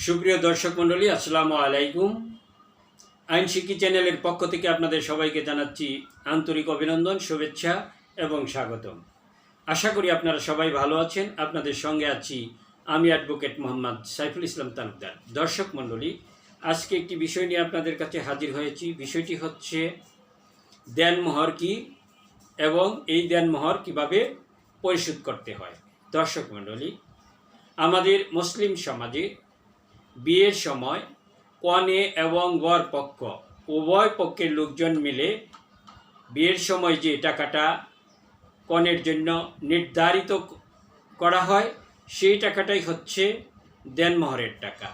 সুপ্রিয় দর্শক মণ্ডলী, আসসালামু আলাইকুম। আইন শিক্ষী চ্যানেলের পক্ষ থেকে আপনাদের সবাইকে জানাচ্ছি আন্তরিক অভিনন্দন, শুভেচ্ছা এবং স্বাগতম। আশা করি আপনারা সবাই ভালো আছেন। আপনাদের সঙ্গে আছি আমি অ্যাডভোকেট মোহাম্মদ সাইফুল ইসলাম তালুকদার। দর্শক মণ্ডলী, আজকে একটি বিষয় নিয়ে আপনাদের কাছে হাজির হয়েছি। বিষয়টি হচ্ছে দেনমোহর কি এবং এই দেনমোহর কিভাবে পরিশোধ করতে হয়। দর্শক মণ্ডলী, আমাদের মুসলিম সমাজে বিয়ের সময় কনে এবং বর পক্ষ উভয় পক্ষের লোকজন মিলে বিয়ের সময় যে টাকাটা কনের জন্য নির্ধারিত করা হয় সেই টাকাটাই হচ্ছে দেনমোহরের টাকা।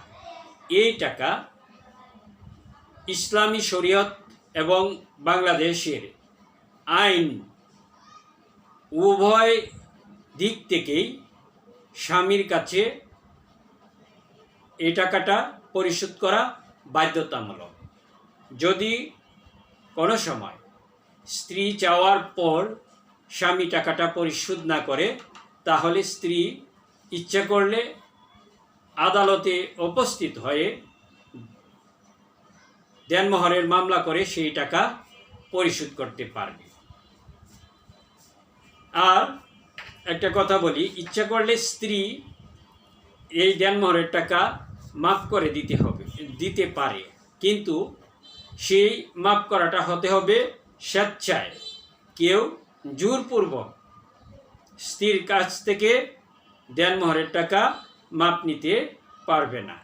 এই টাকা ইসলামী শরীয়ত এবং বাংলাদেশের আইন উভয় দিক থেকেই স্বামীর কাছে এই টাকাটা পরিশোধ করা বাধ্যতামূলক। যদি কোনো সময় স্ত্রী চাওয়ার পর স্বামী টাকাটা পরিশোধ না করে, তাহলে স্ত্রী ইচ্ছা করলে আদালতে উপস্থিত হয়ে দেনমোহরের মামলা করে সেই টাকা পরিশোধ করতে পারবে। আর একটা কথা বলি, ইচ্ছা করলে স্ত্রী এই দেনমোহরের টাকা মাফ করে দিতে পারে, কিন্তু সেই মাফ করাটা হতে হবে স্বেচ্ছায়। কেউ জোরপূর্বক স্ত্রীর কাছ থেকে দেনমোহরের টাকা মাপ নিতে পারবে না।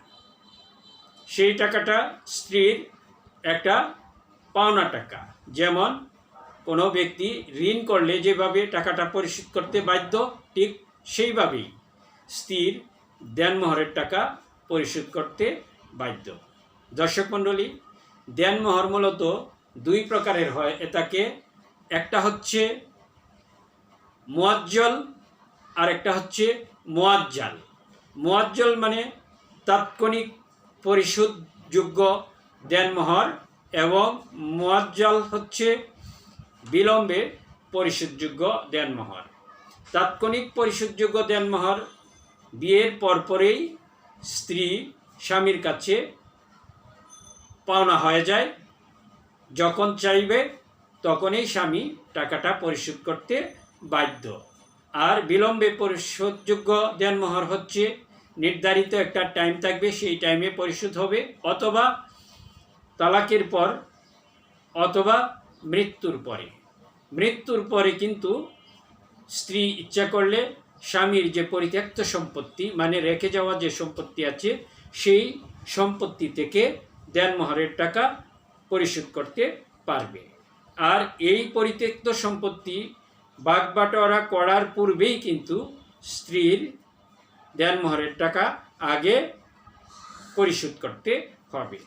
সেই টাকাটা স্ত্রীর একটা পাওনা টাকা। যেমন কোনো ব্যক্তি ঋণ করলে যেভাবে টাকাটা পরিশোধ করতে বাধ্য, ঠিক সেইভাবেই স্ত্রীর দেনমোহরের টাকা পরিশোধ করতে বাধ্য। দর্শক মণ্ডলী, দেনমোহর মূলত দুই প্রকারের হয়। এটাকে একটা হচ্ছে মুআজ্জল আর একটা হচ্ছে মুআজ্জাল। মুআজ্জল মানে তাৎক্ষণিক পরিশোধযোগ্য দেনমোহর এবং মুআজ্জাল হচ্ছে বিলম্বে পরিশোধযোগ্য দেনমোহর। তাৎক্ষণিক পরিশোধযোগ্য দেনমোহর বিয়ের পরপরেই স্ত্রী স্বামীর কাছে পাওনা হয়ে যায়। যখন চাইবে তখনই স্বামী টাকাটা পরিশোধ করতে বাধ্য। আর বিলম্বে পরিশোধযোগ্য দেনমোহর হচ্ছে নির্ধারিত একটা টাইম থাকবে, সেই টাইমে পরিশোধ হবে, অথবা তালাকের পর অথবা মৃত্যুর পরে। মৃত্যুর পরে কিন্তু স্ত্রী ইচ্ছা করলে স্বামীর যে পরিত্যক্ত সম্পত্তি, মানে রেখে যাওয়া যে সম্পত্তি আছে, সেই সম্পত্তি থেকে দেনমোহরের টাকা পরিশোধ করতে পারবে। আর এই পরিত্যক্ত সম্পত্তি ভাগবাটোয়ারা করার পূর্বেই কিন্তু স্ত্রীর দেনমোহরের টাকা আগে পরিশোধ করতে হবে।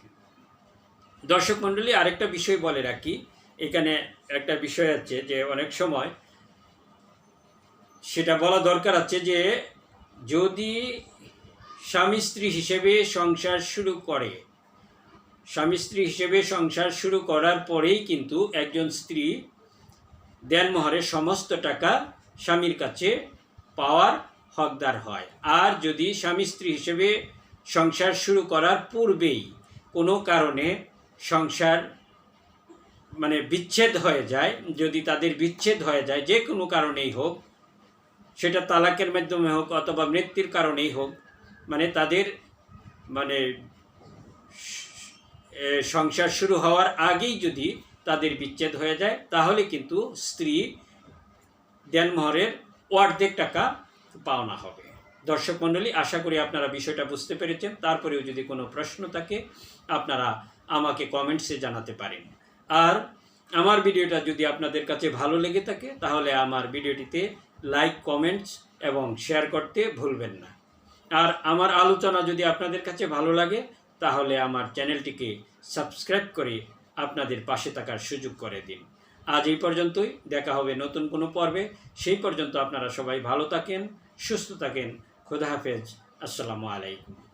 দর্শক মণ্ডলী, আরেকটা বিষয় বলে রাখি। এখানে একটা বিষয় আছে যে অনেক সময় সেটা বলা দরকার আছে যে যদি স্বামী স্ত্রী হিসেবে সংসার শুরু করার পরেই কিন্তু একজন স্ত্রী দেনমোহরের সমস্ত টাকা স্বামীর কাছে পাওয়ার হকদার হয়। আর যদি স্বামী স্ত্রী হিসেবে সংসার শুরু করার পূর্বেই কোনো কারণে সংসার বিচ্ছেদ হয়ে যায়, যদি তাদের বিচ্ছেদ হয়ে যায়, যে কোনো কারণেই হোক, সেটা তালাকের মাধ্যমে হোক অথবা মৃত্যুর কারণেই হোক, তাদের সংসার শুরু হওয়ার আগেই যদি তাদের বিচ্ছেদ হয়ে যায়, তাহলে কিন্তু স্ত্রী দেনমোহরের অর্ধেক টাকা পাওনা হবে। দর্শক মণ্ডলী, আশা করি আপনারা বিষয়টা বুঝতে পেরেছেন। তারপরেও যদি কোনো প্রশ্ন থাকে আপনারা আমাকে কমেন্টসে জানাতে পারেন। আর আমার ভিডিওটা যদি আপনাদের কাছে ভালো লেগে থাকে তাহলে আমার ভিডিওটিতে লাইক, কমেন্টস এবং শেয়ার করতে ভুলবেন না। আর আমার আলোচনা যদি আপনাদের কাছে ভালো লাগে তাহলে আমার চ্যানেলটিকে সাবস্ক্রাইব করে আপনাদের পাশে থাকার সুযোগ করে দিন। আজ এই পর্যন্তই, দেখা হবে নতুন কোনো পর্বে। সেই পর্যন্ত আপনারা সবাই ভালো থাকেন, সুস্থ থাকেন। খোদা হাফেজ। আসসালামু আলাইকুম।